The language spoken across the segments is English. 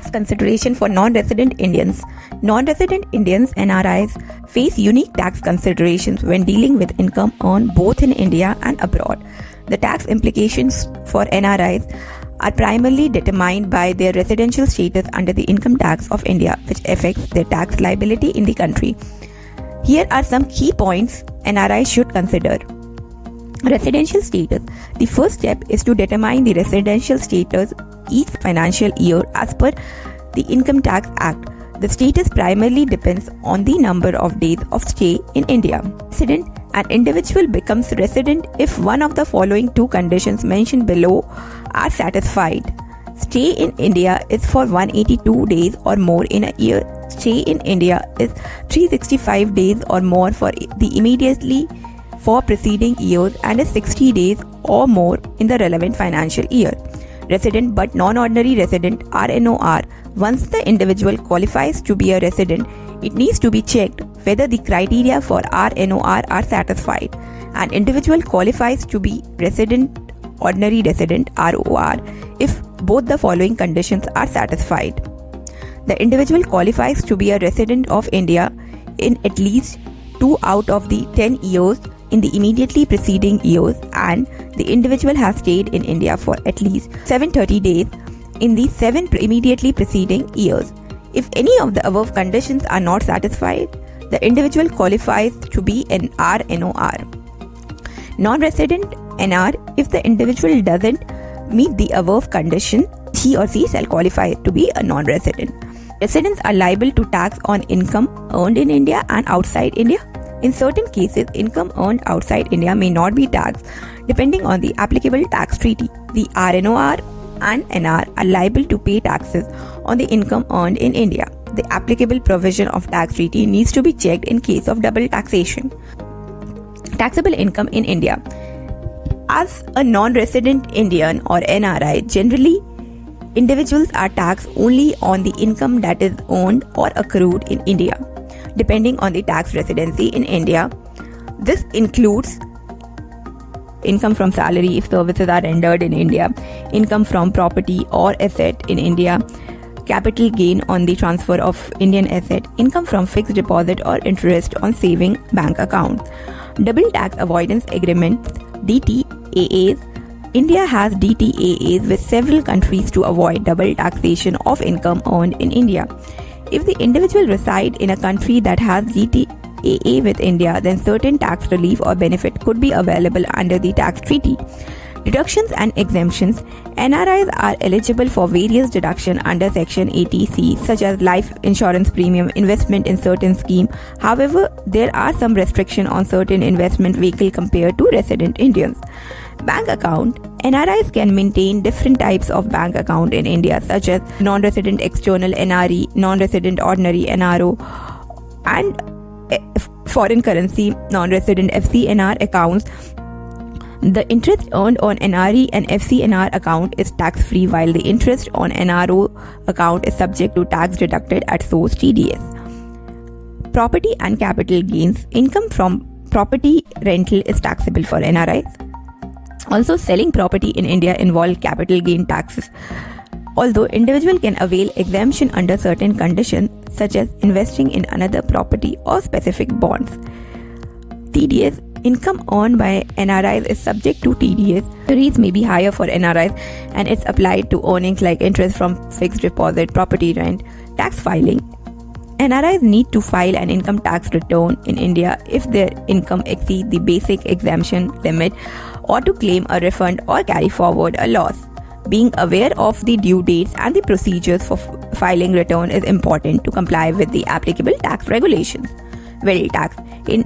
Tax consideration for non-resident Indians. Non-resident Indians (NRIs) face unique tax considerations when dealing with income earned both in India and abroad. The tax implications for NRIs are primarily determined by their residential status under the income tax of India, which affects their tax liability in the country. Here are some key points NRIs should consider. Residential status. The first step is to determine the residential status each financial year as per the Incometaxact. The status primarily depends on the number of days of stay in India. Resident. An individual becomes resident if one of the following two conditions mentioned below are satisfied. Stay in India is for 182 days or more in a year. Stay in India is 365 days or more for the immediately for preceding years and is 60 days or more in the relevant financial year. Resident but non-ordinary resident RNOR. Once the individual qualifies to be a resident, it needs to be checked whether the criteria for RNOR are satisfied. An individual qualifies to be resident, ordinary resident ROR if both the following conditions are satisfied. The individual qualifies to be a resident of India in at least 2 out of the 10 years in the immediately preceding years, and the individual has stayed in India for at least 730 days in the 7 immediately preceding years. If any of the above conditions are not satisfied, the individual qualifies to be an RNOR. Non-resident NR. If the individual doesn't meet the above condition, he or she shall qualify to be a non-resident. Residents are liable to tax on income earned in India and outside India. In certain cases, income earned outside India may not be taxed depending on the applicable tax treaty. The RNOR and NR are liable to pay taxes on the income earned in India. The applicable provision of tax treaty needs to be checked in case of double taxation. Taxable income in India. As a non-resident Indian or NRI, generally individuals are taxed only on the income that is earned or accrued in India, depending on the tax residency in India. This includes income from salary if services are rendered in India, income from property or asset in India, capital gain on the transfer of Indian asset, income from fixed deposit or interest on saving bank accounts. Double Tax Avoidance Agreements DTAAs. India has DTAAs with several countries to avoid double taxation of income earned in India. If the individual resides in a country that has DTAA with India, then certain tax relief or benefit could be available under the tax treaty. Deductions and exemptions. NRIs are eligible for various deductions under Section 80C, such as life insurance premium, investment in certain scheme. However, there are some restrictions on certain investment vehicle compared to resident Indians. Bank account. NRIs can maintain different types of bank account in India, such as non-resident external NRE, non-resident ordinary NRO, and foreign currency non-resident FCNR accounts. The interest earned on NRE and FCNR account is tax-free, while the interest on NRO account is subject to tax deducted at source TDS. Property and capital gains. Income from property rental is taxable for NRIs. Also, selling property in India involves capital gain taxes, although individual can avail exemption under certain conditions, such as investing in another property or specific bonds. TDS. Income earned by NRIs is subject to TDS. The rates may be higher for NRIs, and it's applied to earnings like interest from fixed deposit, property rent. Tax filing. NRIs need to file an income tax return in India if their income exceeds the basic exemption limit, or to claim a refund or carry forward a loss. Being aware of the due dates and the procedures for filing return is important to comply with the applicable tax regulations. Wealth tax.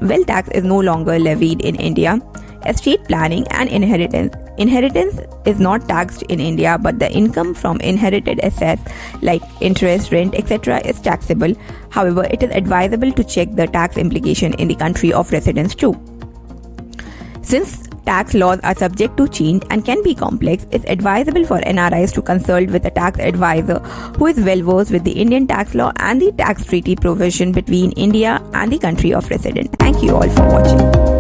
Wealth tax is no longer levied in India. Estate planning and inheritance. Inheritance is not taxed in India, but the income from inherited assets like interest, rent, etc. is taxable. However, it is advisable to check the tax implication in the country of residence too. Since tax laws are subject to change and can be complex, it's advisable for NRIs to consult with a tax advisor who is well versed with the Indian tax law and the tax treaty provision between India and the country of residence. Thank you all for watching.